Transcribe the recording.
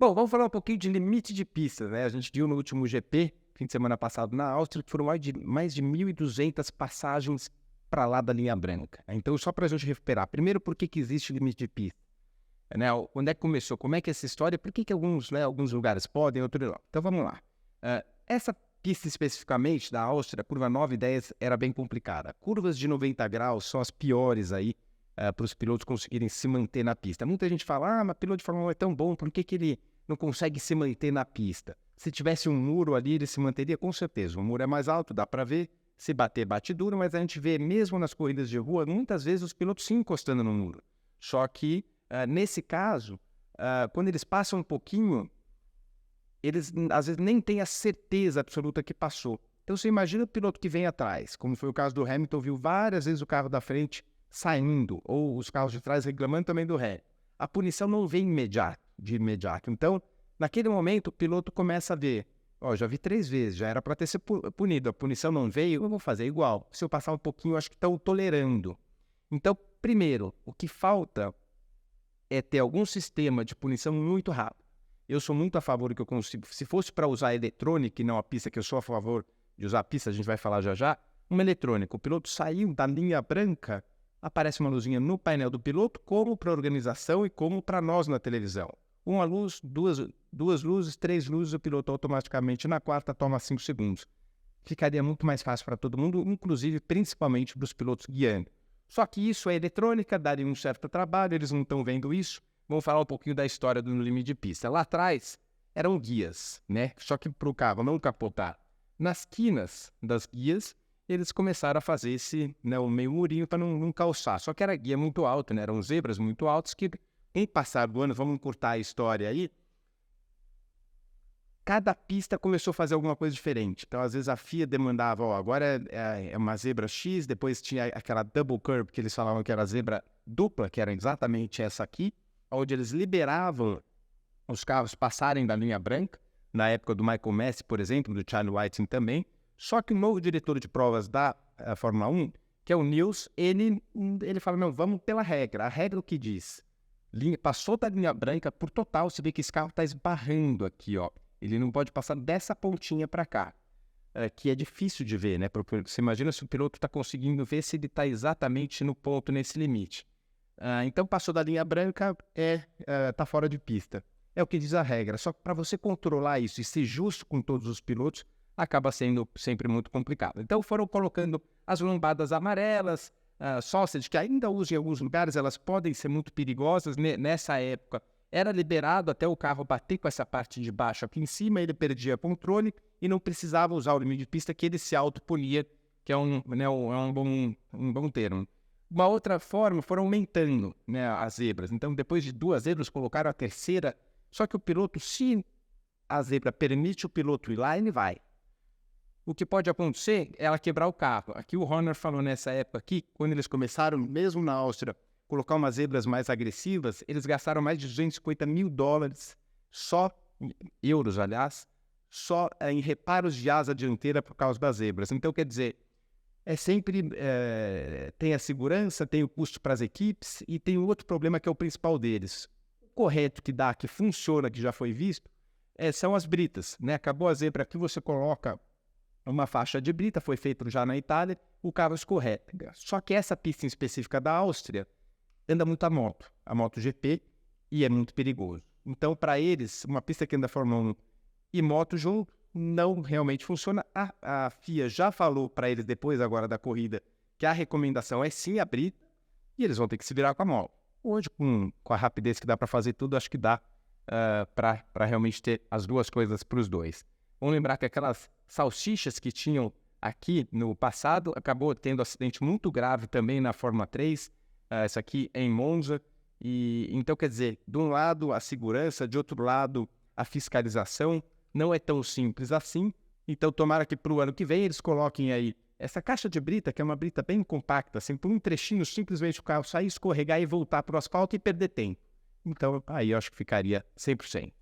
Bom, vamos falar um pouquinho de limite de pista, né? A gente viu no último GP, fim de semana passado na Áustria, que foram mais de 1.200 passagens para lá da linha branca. Então, só para a gente recuperar, primeiro, por que existe limite de pista? Né? Quando é que começou? Como é que é essa história? Por que alguns lugares podem, outros não? Então, vamos lá. Essa pista especificamente da Áustria, curva 9 e 10, era bem complicada. Curvas de 90 graus são as piores aí para os pilotos conseguirem se manter na pista. Muita gente fala, mas piloto de Fórmula 1 é tão bom, por que ele não consegue se manter na pista? Se tivesse um muro ali, ele se manteria com certeza. O muro é mais alto, dá para ver. Se bater, bate duro, mas a gente vê mesmo nas corridas de rua, muitas vezes os pilotos se encostando no muro. Só que, nesse caso, quando eles passam um pouquinho, eles às vezes nem têm a certeza absoluta que passou. Então você imagina o piloto que vem atrás, como foi o caso do Hamilton, viu várias vezes o carro da frente saindo, ou os carros de trás reclamando também do Hamilton. A punição não vem de imediato. Então, naquele momento, o piloto começa a ver, já vi 3 vezes, já era para ter sido punido, a punição não veio, eu vou fazer igual. Se eu passar um pouquinho, eu acho que estão tolerando. Então, primeiro, o que falta é ter algum sistema de punição muito rápido. Eu sou muito a favor que eu consigo, se fosse para usar eletrônica e não a pista, que eu sou a favor de usar a pista, a gente vai falar já já, uma eletrônica. O piloto saiu da linha branca, aparece uma luzinha no painel do piloto, como para a organização e como para nós na televisão. Uma luz, duas luzes, 3 luzes, o piloto automaticamente na quarta toma 5 segundos. Ficaria muito mais fácil para todo mundo, inclusive principalmente para os pilotos guiando. Só que isso é eletrônica, daria um certo trabalho, eles não estão vendo isso. Vamos falar um pouquinho da história do limite de pista. Lá atrás eram guias, né? Só que para o carro não capotar. Nas quinas das guias, eles começaram a fazer um meio murinho para não calçar. Só que era guia muito alto, né? Eram zebras muito altas que, em passar do ano, vamos encurtar a história aí, cada pista começou a fazer alguma coisa diferente. Então, às vezes, a FIA demandava, agora é uma zebra X, depois tinha aquela double curve, que eles falavam que era zebra dupla, que era exatamente essa aqui, onde eles liberavam os carros passarem da linha branca, na época do Michael Masi, por exemplo, do Charlie Whiting também. Só que o novo diretor de provas da Fórmula 1, que é o Nils, ele fala, não, vamos pela regra. A regra o que diz? Passou da linha branca por total, você vê que esse carro está esbarrando aqui, ó. Ele não pode passar dessa pontinha para cá, que é difícil de ver, né? Porque você imagina se o piloto está conseguindo ver se ele está exatamente no ponto, nesse limite. Então, passou da linha branca, está fora de pista. É o que diz a regra. Só que para você controlar isso e ser justo com todos os pilotos, acaba sendo sempre muito complicado. Então, foram colocando as lombadas amarelas, sausage, que ainda usam em alguns lugares, elas podem ser muito perigosas. Nessa época, era liberado até o carro bater com essa parte de baixo aqui em cima, ele perdia controle e não precisava usar o limite de pista, que ele se autopunia, que é um bom termo. Uma outra forma, foram aumentando, né, as zebras. Então, depois de 2 zebras, colocaram a terceira. Só que o piloto, se a zebra permite o piloto ir lá, ele vai. O que pode acontecer é ela quebrar o carro. Aqui o Horner falou nessa época aqui, quando eles começaram, mesmo na Áustria, colocar umas zebras mais agressivas, eles gastaram mais de $250 mil, só, euros, aliás, só em reparos de asa dianteira por causa das zebras. Então, quer dizer, sempre tem a segurança, tem o custo para as equipes e tem outro problema que é o principal deles. O correto que funciona, que já foi visto, são as britas, né? Acabou a zebra aqui, você coloca uma faixa de brita, foi feito já na Itália, o carro escorrega. Só que essa pista em específica da Áustria anda muito a MotoGP, e é muito perigoso. Então, para eles, uma pista que anda Fórmula 1 e moto junto, não realmente funciona. A FIA já falou para eles depois agora da corrida que a recomendação é sim abrir e eles vão ter que se virar com a moto. Hoje, com a rapidez que dá para fazer tudo, acho que dá para realmente ter as duas coisas para os dois. Vamos lembrar que aquelas salsichas que tinham aqui no passado, acabou tendo um acidente muito grave também na Fórmula 3, essa aqui em Monza. E então, quer dizer, de um lado a segurança, de outro lado a fiscalização, não é tão simples assim. Então, tomara que para o ano que vem eles coloquem aí essa caixa de brita, que é uma brita bem compacta, assim, por um trechinho, simplesmente o carro sair, escorregar e voltar para o asfalto e perder tempo. Então, aí eu acho que ficaria 100%.